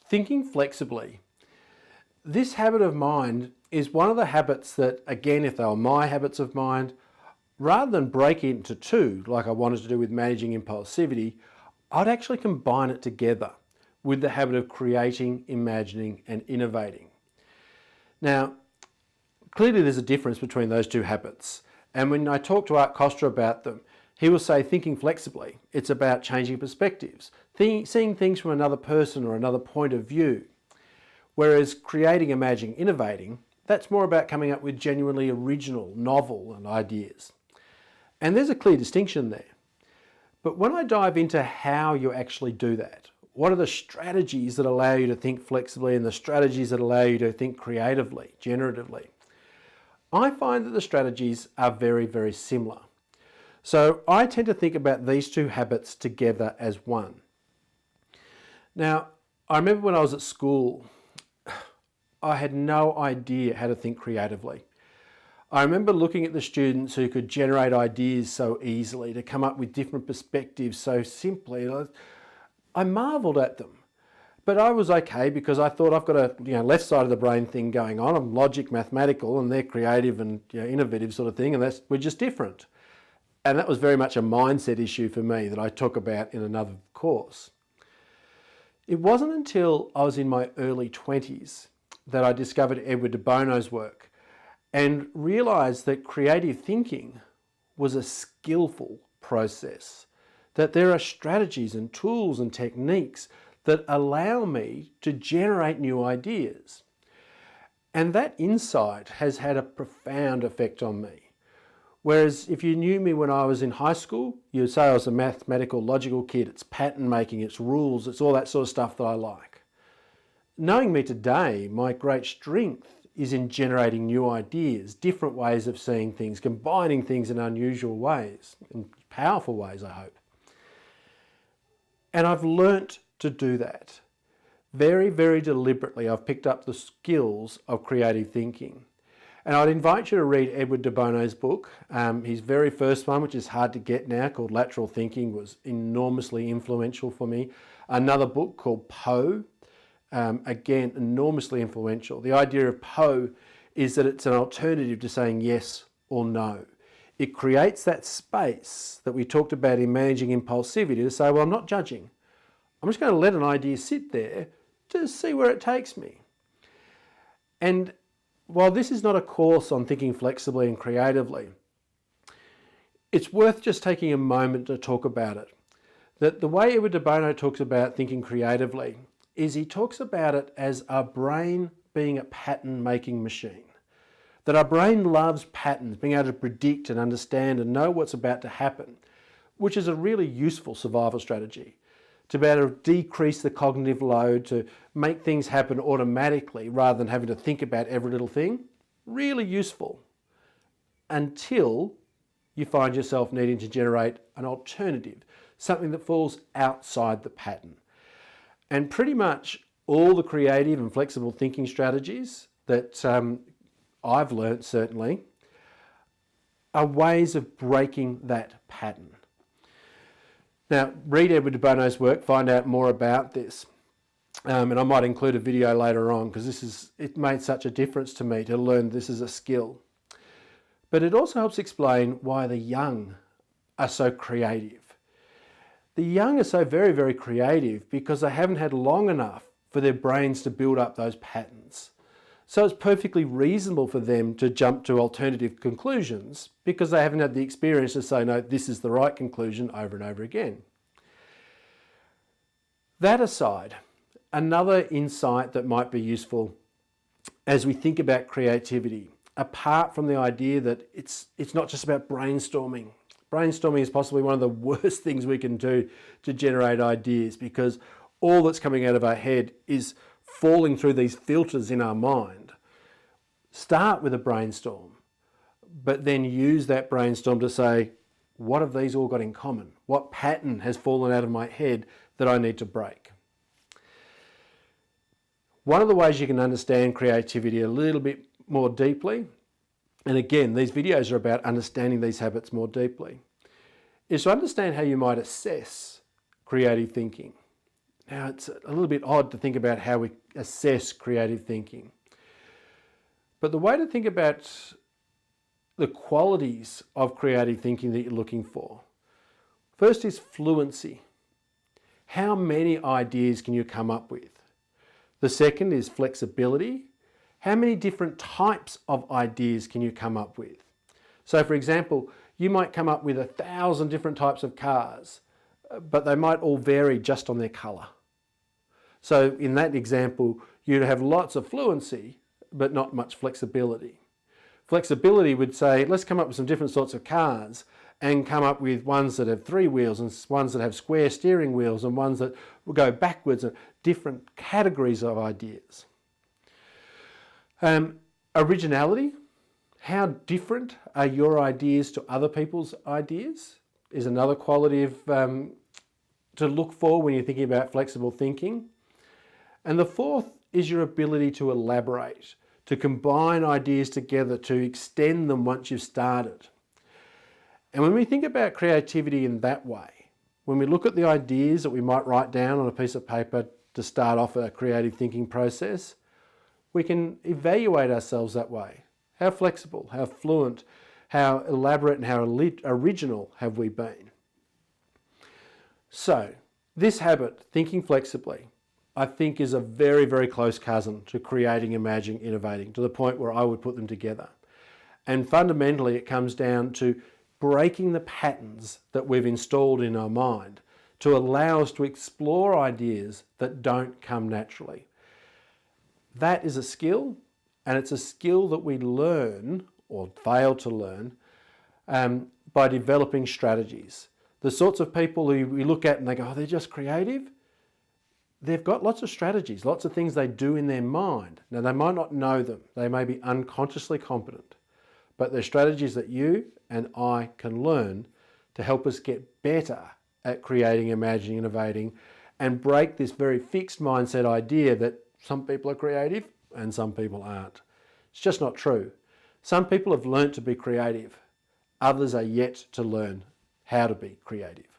Thinking flexibly. This habit of mind is one of the habits that, again, if they were my habits of mind, rather than break it into two, like I wanted to do with managing impulsivity, I'd actually combine it together with the habit of creating, imagining, and innovating. Now, clearly there's a difference between those two habits. And when I talk to Art Costa about them, he will say thinking flexibly, it's about changing perspectives, seeing things from another person or another point of view. Whereas creating, imagining, innovating, that's more about coming up with genuinely original, novel ideas. And there's a clear distinction there. But when I dive into how you actually do that, what are the strategies that allow you to think flexibly and the strategies that allow you to think creatively, generatively, I find that the strategies are very, very similar. So I tend to think about these two habits together as one. Now, I remember when I was at school, I had no idea how to think creatively. I remember looking at the students who could generate ideas so easily, to come up with different perspectives so simply. I marveled at them. But I was okay because I thought I've got a left side of the brain thing going on. I'm logic, mathematical, and they're creative and innovative sort of thing, and we're just different. And that was very much a mindset issue for me that I talk about in another course. It wasn't until I was in my early 20s that I discovered Edward de Bono's work and realised that creative thinking was a skillful process, that there are strategies and tools and techniques that allow me to generate new ideas. And that insight has had a profound effect on me. Whereas if you knew me when I was in high school, you'd say I was a mathematical, logical kid. It's pattern making, it's rules, it's all that sort of stuff that I like. Knowing me today, my great strength is in generating new ideas, different ways of seeing things, combining things in unusual ways, in powerful ways, I hope. And I've learnt to do that. Very, very deliberately, I've picked up the skills of creative thinking. And I'd invite you to read Edward de Bono's book. His very first one, which is hard to get now, called Lateral Thinking, was enormously influential for me. Another book called Poe, again, enormously influential. The idea of Poe is that it's an alternative to saying yes or no. It creates that space that we talked about in managing impulsivity to say, well, I'm not judging. I'm just going to let an idea sit there to see where it takes me. And while this is not a course on thinking flexibly and creatively, it's worth just taking a moment to talk about it. That the way Edward de Bono talks about thinking creatively is he talks about it as our brain being a pattern-making machine. That our brain loves patterns, being able to predict and understand and know what's about to happen, which is a really useful survival strategy. To be able to decrease the cognitive load, to make things happen automatically rather than having to think about every little thing. Really useful. Until you find yourself needing to generate an alternative, something that falls outside the pattern. And pretty much all the creative and flexible thinking strategies that I've learnt certainly are ways of breaking that pattern. Now, read Edward de Bono's work, find out more about this. And I might include a video later on because it made such a difference to me to learn this as a skill. But it also helps explain why the young are so creative. The young are so very, very creative because they haven't had long enough for their brains to build up those patterns. So it's perfectly reasonable for them to jump to alternative conclusions because they haven't had the experience to say, no, this is the right conclusion over and over again. That aside, another insight that might be useful as we think about creativity, apart from the idea that it's not just about brainstorming. Brainstorming is possibly one of the worst things we can do to generate ideas because all that's coming out of our head is falling through these filters in our mind. Start with a brainstorm, but then use that brainstorm to say, what have these all got in common? What pattern has fallen out of my head that I need to break? One of the ways you can understand creativity a little bit more deeply, and again, these videos are about understanding these habits more deeply, is to understand how you might assess creative thinking. Now, it's a little bit odd to think about how we assess creative thinking. But the way to think about the qualities of creative thinking that you're looking for, first is fluency. How many ideas can you come up with? The second is flexibility. How many different types of ideas can you come up with? So for example, you might come up with 1,000 different types of cars, but they might all vary just on their colour. So in that example, you'd have lots of fluency, but not much flexibility. Flexibility would say, let's come up with some different sorts of cars and come up with ones that have 3 wheels and ones that have square steering wheels and ones that will go backwards, and different categories of ideas. Originality, how different are your ideas to other people's ideas, is another quality of, to look for when you're thinking about flexible thinking. And the fourth is your ability to elaborate, to combine ideas together, to extend them once you've started. And when we think about creativity in that way, when we look at the ideas that we might write down on a piece of paper to start off a creative thinking process, we can evaluate ourselves that way. How flexible, how fluent, how elaborate and how original have we been? So this habit, thinking flexibly, I think is a very, very close cousin to creating, imagining, innovating, to the point where I would put them together. And fundamentally, it comes down to breaking the patterns that we've installed in our mind to allow us to explore ideas that don't come naturally. That is a skill, and it's a skill that we learn, or fail to learn, by developing strategies. The sorts of people who we look at and they go, oh, they're just creative. They've got lots of strategies, lots of things they do in their mind. Now, they might not know them. They may be unconsciously competent, but they're strategies that you and I can learn to help us get better at creating, imagining, innovating, and break this very fixed mindset idea that some people are creative and some people aren't. It's just not true. Some people have learnt to be creative. Others are yet to learn how to be creative.